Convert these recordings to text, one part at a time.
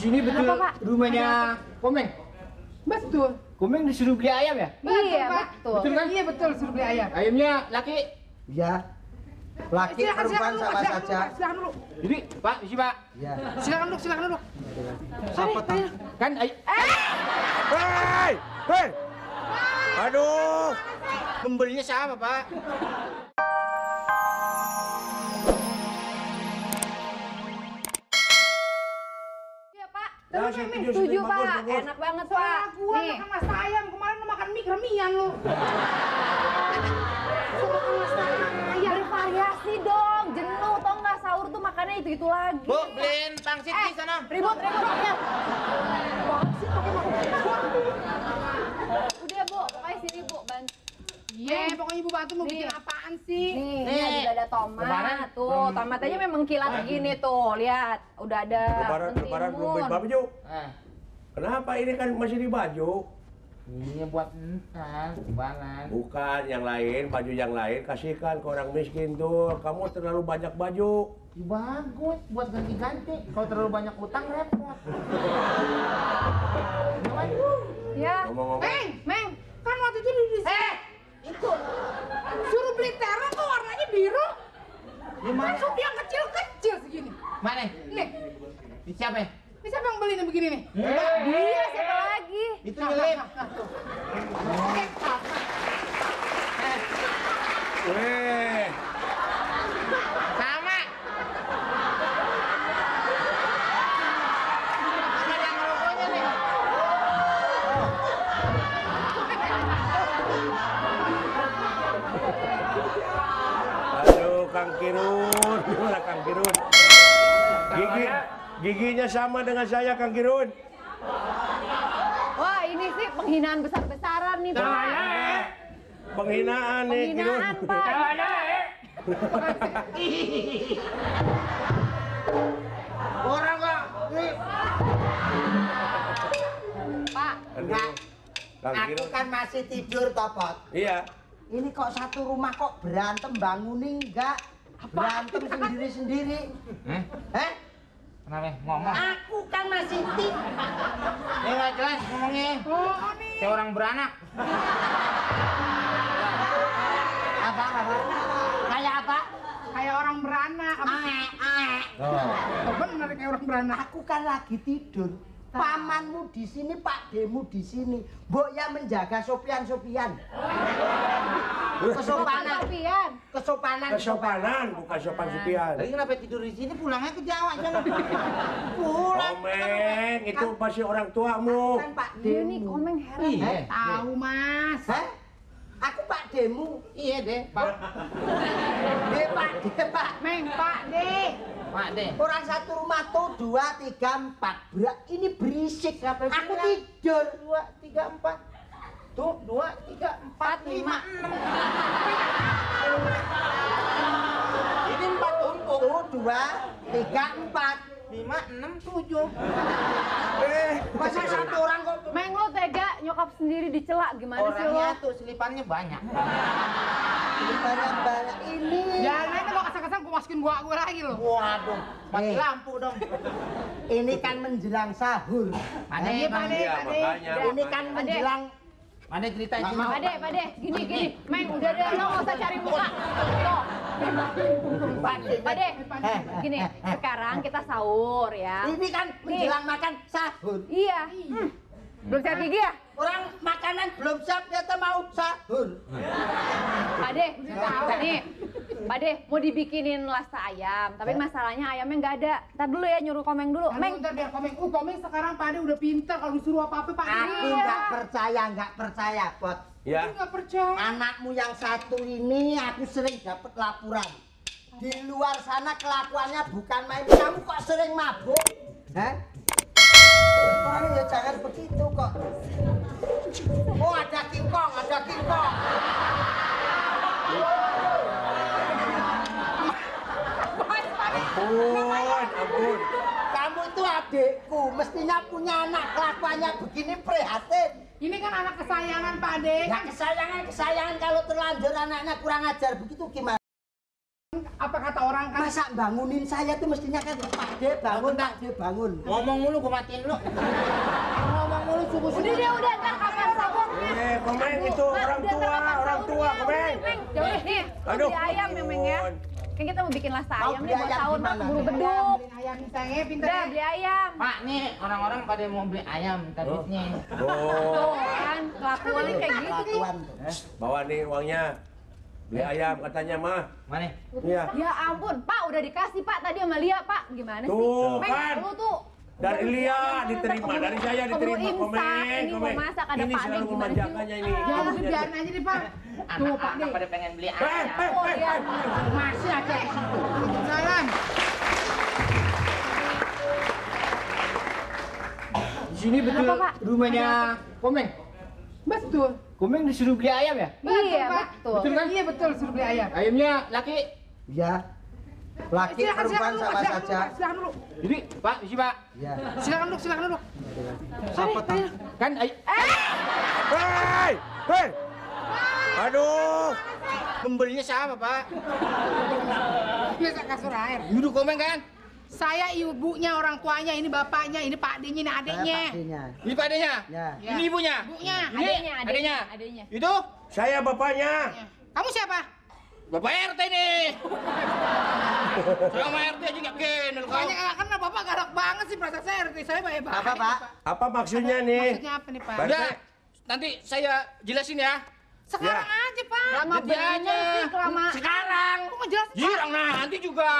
sini betul rumahnya Komeng? Betul. Komeng disuruh beli ayam ya? Iya, Pak. betul. Betul kan? Iya betul, suruh beli ayam. Ayamnya laki? Iya. Laki perempuan sama saja. Silakan dulu. Jadi, Pak, isi Pak. Iya. Silakan dulu. Siapa tahu? Kan Hei! Hei! Aduh! pembelinya siapa, Pak? Iya, Pak. Ya, Setuju, Pak. Enak banget, Pak. Gua Nih. makan mas ayam kemarin lu makan mie remian lu. Makan mas ayam. Bervariasi dong. Jenuh, tau nggak sahur tuh makannya itu lagi. Bu, beliin pangsit di sana. Ribut ya. Udah, Bu. Pokoknya sini, Bu. Bantu. Iya, pokoknya Ibu Batu mau Nih. bikin apaan sih? Nih, Nih. ini ada tomat. Lebaran Tuh, tomat aja memang kilat gini tuh. Lihat, udah ada Lebaran belum beli mentimun. baju. Eh, Kenapa ini kan masih di baju? ini buat entar, lebaran. Bukan yang lain, baju yang lain kasihkan ke orang miskin tuh. Kamu terlalu banyak baju. Ya, bagus, buat ganti-ganti. Kalau terlalu banyak utang repot. Ya. Ngomong-ngomong. Meng, kan waktu itu di itu suruh beli terong kok warnanya biru. Gimana? Langsung yang kecil-kecil segini. Mana? Nih, Ini siapa ya? ini siapa yang beli nih begini nih? Dia siapa lagi? Itu Yelip. Weh. Sama. Sama yang ngerokoknya nih. Aduh, Kang Kirun. Gimana Kang Kirun? Giginya sama dengan saya, Kang Kirun. Wah, ini sih penghinaan besar-besaran nih, Pak. Penghinaan nih, Kirun. Penghinaan, Pak. Orang kok. Nih. Pak, Enggak. Kang Aku Kirun. kan masih tidur topot. Iya. Ini kok satu rumah kok berantem bangunin enggak? Berantem sendiri-sendiri. Eh? Kenapa? Ngomong. Aku kan masih tidur. Ini nggak jelas ngomongnya. Oh, nih. Kayak orang beranak. Apa? Kayak apa? Kayak orang beranak. Oh, bener kayak orang beranak. Aku kan lagi tidur. Pamanmu di sini, Pak Demu di sini. Mbok ya menjaga sopian-sopian. Kesopanan, Sopian. kesopanan. Bukan sopan sepian. Lagi kenapa tidur di sini pulangnya ke Jawa jangan. Komeng, itu pasti orang tuamu. Kan Pak Dia nih Demu. Komeng heran. Iya. Tahu, Mas. Hah? Aku Pak Demu. Iya deh, Pak. Pak. Meng, Pak deh. Pak deh. Orang satu rumah tuh 2, 3, 4. Ini berisik. Siapa Aku bilang? tidur. 2, 3, 4. Tuh, 2, 3, 4, 5. Ini 4 tumpuk. Tuh 2, 3, 4. 5, 6, 7. Masa satu orang kok Meng, lo tega nyokap sendiri dicela gimana sih lo? Orangnya tuh selipannya banyak. banyak ini. Jangan nanti mau kesel-kesel gue masukin gua lagi loh. Waduh, mati Eh. lampu dong. Ini kan menjelang sahur. Pade, Iya, Bang. Pade. Iya, makanya. Ini kan menjelang Pade cerita sini. Pade, gini. Meng, udah deh, lo nggak usah cari muka. Tuh. Pade, gini, sekarang kita sahur ya. ini kan menjelang makan sahur. Iya. Belum siap gigi ya? Orang makanan belum siap kita mau sahur. Pade, nih. Pade, mau dibikinin lasta ayam, tapi masalahnya ayamnya nggak ada. Ntar dulu ya, nyuruh Komeng dulu. Meng, ntar biar Komeng. Komeng sekarang Pade udah pinter kalau disuruh apa-apa Pak. Aku nggak percaya, Pot. Ya. Aku nggak percaya. Anakmu yang satu ini aku sering dapat laporan. Di luar sana kelakuannya bukan main. Kamu kok sering mabuk? Hah? Orang ya jangan begitu kok. Oh ada kingkong. Ampun. Kamu itu adikku, mestinya punya anak kelakuannya begini prihatin. Ini kan anak kesayangan Pade. Ya kesayangan kalau terlanjur anaknya kurang ajar begitu gimana? Apa kata orang kan masa bangunin saya tuh mestinya kan Pak De bangun, Pak De bangun. Ngomong mulu gua matiin lu. Ngomong mulu subuh-subuh. Udah ntar kapan sahur? Komeng itu orang tua, Komeng. Jauh nih, Aduh. beli ayam ya, Meng ya. Kan kita mau bikin lasa Mau ayam beli nih buat ayam sahur, Mak, gimana? keburu beduk. Beli ayam nih sayang, pinter Udah, ya. beli ayam. Pak, nih orang-orang pada mau beli ayam, minta duitnya. Oh, Tuh kan, kelakuannya kayak gitu sih. Kelakuan tuh. bawa nih uangnya. Beli ayam katanya mah. Mana? Iya. Ya ampun, Pak udah dikasih Pak tadi sama Lia, Pak. Gimana sih? Tuh, Meng, kan. lu tuh Dari Lia diterima, dari saya diterima, Keburu imsak, Komeng. ini mau masak, ada Ini Pak De, selalu gimana memanjakannya ini. Ya udah biarin aja deh, Pak. Tuh, Pak De. Anak-anak pada pengen beli ayam. Oh iya. Masih aja. Salam. Di sini betul Kenapa, Pak? rumahnya Komeng. Betul. Komeng disuruh beli ayam ya? Iya, Pak. betul. Betul kan? Iya betul, suruh beli ayam. Ayamnya laki. Ya. Laki perempuan dulu, sama Pak, saja. silakan dulu. Jadi, Pak, isi Pak. Ya. Silakan dulu. Siapa tahu? Kan Hei! Hei! Aduh! pembelinya siapa, Pak? Biasa kasur air. Duduk Komeng kan? Saya ibunya, orang tuanya, ini bapaknya, ini Pak D-nya, ini adiknya. Pakainya. Ini Pak adenya? Ya. Ya. Ini ibunya? Ibunya. Ini adenya? Adenya. Itu? Saya bapaknya. Kamu siapa? Bapak RT nih. Sama RT aja nggak kenal kau. Banyak kan Bapak galak banget sih perasaan saya RT saya baik banget. Apa, Pak? Apa maksudnya nih? Maksudnya apa nih, Pak? Pak. Udah, nanti saya jelasin ya. Sekarang Ya. aja, Pak. Lama Nanti bener aja. sih, kelamaan. Sekarang. Kok ngejelasin, Pak? Girang nanti juga.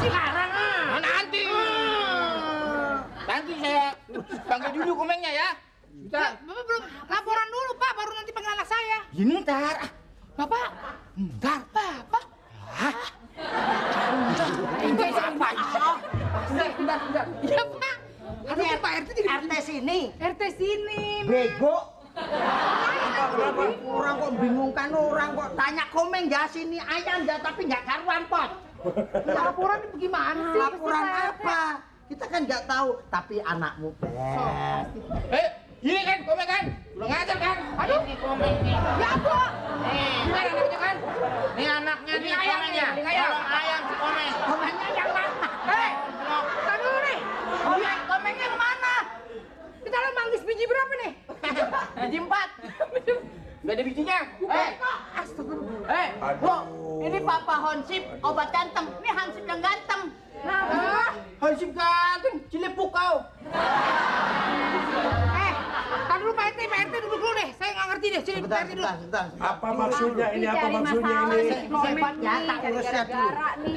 Sekarang Nah, nanti. Nanti saya panggil dulu Komengnya ya. Bapak belum laporan dulu, Pak, baru nanti panggil anak saya. Ini ntar. Bapak, Ntar. Bapak. Ini siapa? Bentar. Iya, Pak. Aduh, Pak RT jadi RT sini. RT sini. Bego. Orang kok bingungkan orang kok tanya Komeng ya sini ayam ya tapi nggak karuan pot. Laporan ini bagaimana sih? Laporan apa? Kita kan nggak tahu. Tapi anakmu Ini kan Komeng kan? Udah ngajar kan? Aduh. Ini Komeng nih. Ya, Bu. Ini anaknya kan? Ini anaknya nih Komengnya. Kalau ayam si Komeng. Komengnya yang mana? Tadi dulu nih. Komengnya kemana? Kita lo manggis biji berapa nih? Biji 4. Gak ada bijinya. Astagfirullah. Bu, ini Papa Honsip obat ganteng. Ini Hansip yang ganteng. Hansip ganteng, cilepuk kau. Tadi dulu Pak RT duduk dulu deh. Saya nggak ngerti deh. Sini Pak RT dulu. Sebentar. Apa maksudnya ini? Apa Cari maksudnya masalah ini? si Komeng Sebat ya, nih, tak cari urusnya dulu. gara-gara nih.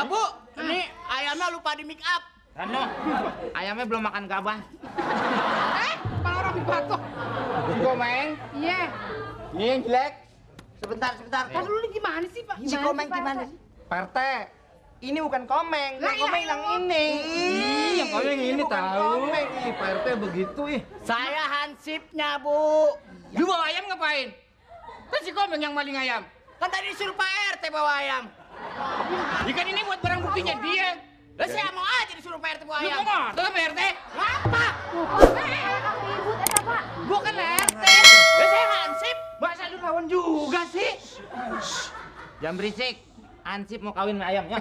Bu, ini ayamnya lupa di make up. Ano? Ayamnya belum makan gabah. Kepala orang dibatok. Si Komeng, Iya. ini yang jelek. Sebentar. Tadi dulu nih gimana sih, Pak? Si Komeng gimana sih? Pak ini bukan Komeng. Lah, Komeng iya, yang iya. ini. Yang Komeng ini bukan tahu. Komeng. Ih, Pak RT begitu ih. Saya Hansipnya, Bu. Lu bawa ayam ngapain? Kan si Komeng yang maling ayam. Kan tadi disuruh Pak RT bawa ayam. Ikan ini buat barang buktinya dia. Lah saya mau aja disuruh Pak RT bawa Lu ayam. ngomong, tuh Pak RT. Apa? Kakak ribut eta, Pak. Bukan RT. Lah saya Hansip. Masa lu lawan juga sih? Jangan berisik. Hansip mau kawin sama ayamnya.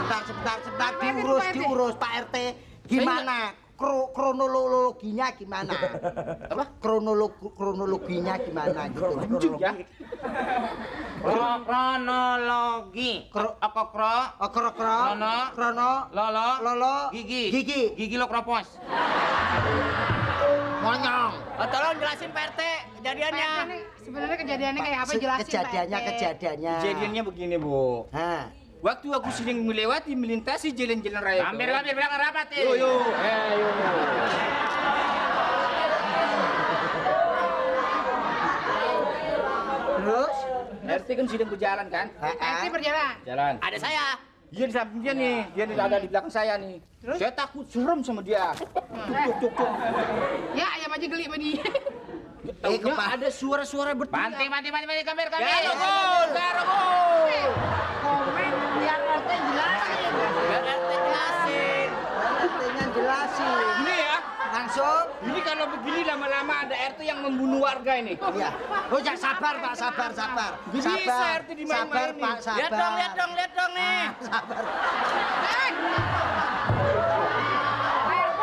Sebentar. Diurus Pak RT. Gimana? Kronologinya gimana? Apa? Kronologinya gimana gitu? Lanjut ya. Kronologi. Apa kro? Krono. Lolo. Gigi. Gigi lo kropos. Monyong. Tolong jelasin Pak RT kejadiannya. Sebenarnya kejadiannya kayak apa jelasin Pak RT. Kejadiannya. Kejadiannya begini, Bu. Hah. Waktu aku sedang melintasi jalan-jalan raya. Hampir belakang rapat ya. Yo. Terus? RT kan sedang berjalan kan? RT berjalan. Jalan. Ada saya. Dia di samping dia nih, dia ada di belakang saya nih. Terus? Saya takut serem sama dia. Cuk. Ya, ayam aja geli sama dia. Taunya kepa- ada suara-suara berteriak. Banting, kamera. Garo gol. Komen biar RT jelasin. Biar RT jelasin. RT-nya jelasin. Ini ya, Langsung. ini kalau begini lama-lama ada RT yang membunuh warga ini. Iya. Oh ya sabar Pak, sabar. Bisa Sabar, RT dimain-main sabar Pak, sabar. Lihat dong nih. Sabar. Pak RT,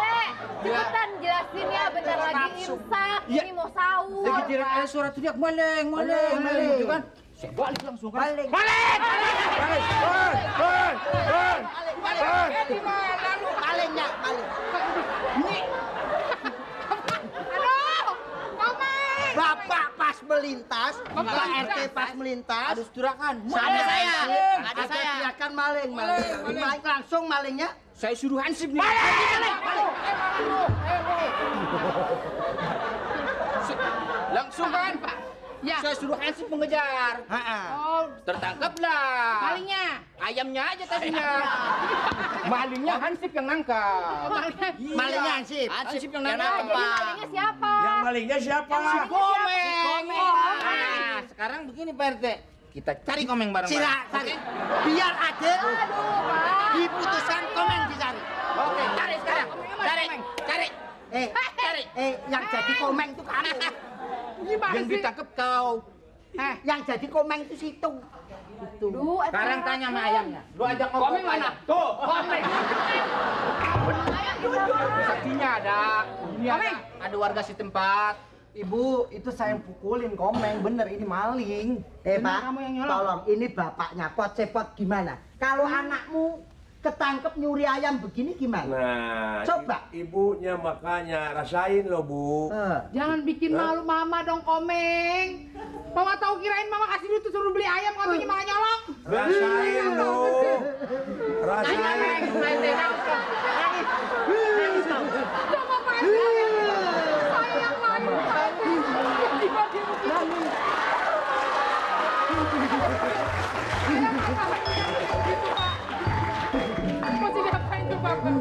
cepetan jelasin ya, bentar lagi imsak, ini mau sahur. Lagi direk suara teriak maling. Gitu kan? Saya balik langsung kan. Balik. Balik. Malingnya, maling. Aduh, Komeng. Bapak pas melintas, Pak RT pas melintas. Ada surakan. Ada saya. Ada saya. Teriakan maling. Langsung malingnya. Saya suruh Hansip nih. Langsung kan, Pak. Ya. Saya suruh Hansip mengejar. Oh, Tertangkaplah. malingnya. Ayamnya aja tadinya. Malingnya Hansip yang nangkap. Malingnya Hansip. Hansip yang Nah, nangkap. jadi malingnya siapa? Yang malingnya siapa? Komeng. Nah, sekarang begini Pak RT. Kita cari Komeng bareng-bareng. Silakan. Biar adil. Aduh, Pak. Diputuskan Komeng dicari. Oke, cari sekarang. Cari. Yang jadi Komeng itu kamu. Gimana Yang sih? ditangkap kau. Yang jadi Komeng itu situ. Duh, Sekarang tanya sama ayamnya. Lu ajak Komeng mana? Tuh, Komeng. Saksinya ada. Ini ada warga setempat. Ibu, itu saya yang pukulin Komeng, bener ini maling. Pak, kamu yang nyolong? tolong ini bapaknya, pot cepot gimana? Kalau anakmu ketangkep nyuri ayam begini gimana? Nah, Coba. Ibunya makanya rasain loh, Bu. Jangan bikin malu mama dong, Komeng. Mama tahu kirain mama kasih duit tuh suruh beli ayam, katanya malah nyolong. Rasain loh. Rasain. Coba Pak RT. Saya yang malu. Tiba-tiba dia begitu. Masih diapain tuh Bapak?